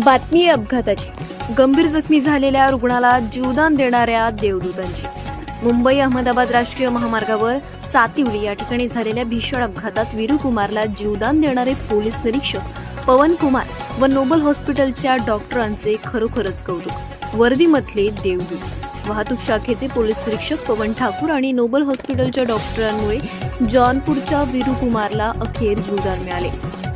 बातमी अपघाताची. गंभीर जखमी झालेल्या रुग्णाला जीवदान देणाऱ्या देवदूतांची. मुंबई अहमदाबाद राष्ट्रीय महामार्गावर सातिवली या ठिकाणी झालेल्या भीषण अपघातात वीरू कुमारला जीवदान देणारे पोलीस निरीक्षक पवन कुमार व नोबल हॉस्पिटलच्या डॉक्टरांचे खरोखरच कौतुक. वर्दीमधले देवदूत. वाहतूक शाखेचे पोलीस निरीक्षक पवन ठाकूर आणि नोबल हॉस्पिटलच्या डॉक्टरांमुळे जॉनपूरच्या वीरू कुमारला अखेर जीवदान मिळाले.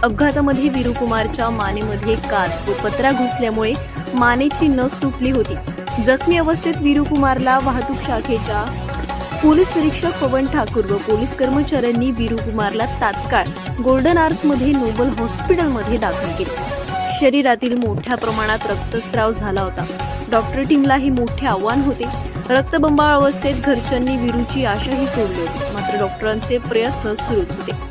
अपघातामध्ये वीरू कुमारच्या मानेमध्ये काच व पत्रा घुसल्यामुळे मानेची नस तुटली होती. जखमी अवस्थेत वीरू कुमारला वाहतूक शाखेच्या पोलीस निरीक्षक पवन ठाकूर व पोलीस कर्मचाऱ्यांनी वीरू कुमारला तात्काळ गोल्डन आर्समध्ये नोबल हॉस्पिटलमध्ये दाखल केले. शरीरातील मोठ्या प्रमाणात रक्तस्राव झाला होता. डॉक्टर टीमला हे मोठे आव्हान होते. रक्तबंबाळ अवस्थेत घरच्यांनी वीरूची आशाही सोडली होती, मात्र डॉक्टरांचे प्रयत्न सुरूच होते.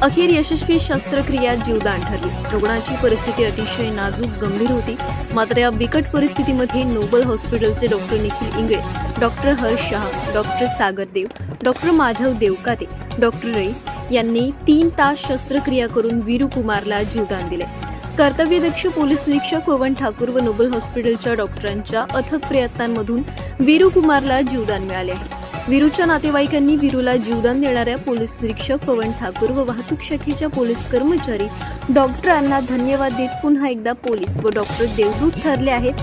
अखेर यशस्वी शस्त्रक्रिया जीवदान ठरली. रुग्णाची परिस्थिती अतिशय नाजूक गंभीर होती, मात्र या बिकट परिस्थितीमध्ये नोबल हॉस्पिटलचे doctor Nikhil Ingale, doctor Harsh Shah, doctor Sagar Dev, doctor Madhav Devkate, doctor Rais यांनी 3 तास शस्त्रक्रिया करून वीरू कुमारला जीवदान दिले. कर्तव्यदक्ष पोलीस निरीक्षक पवन ठाकूर व नोबल हॉस्पिटलच्या डॉक्टरांच्या अथक प्रयत्नांमधून वीरू कुमारला जीवदान मिळाले आहे. वीरूच्या नातेवाईकांनी वीरूला जीवदान देणाऱ्या पोलीस निरीक्षक पवन ठाकूर व वाहतूक शाखेच्या पोलीस कर्मचारी डॉक्टरांना धन्यवाद देत पुन्हा एकदा पोलीस व डॉक्टर देवदूत ठरले आहेत.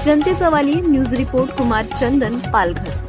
जनतेचा वाली. न्यूज रिपोर्ट कुमार चंदन, पालघर.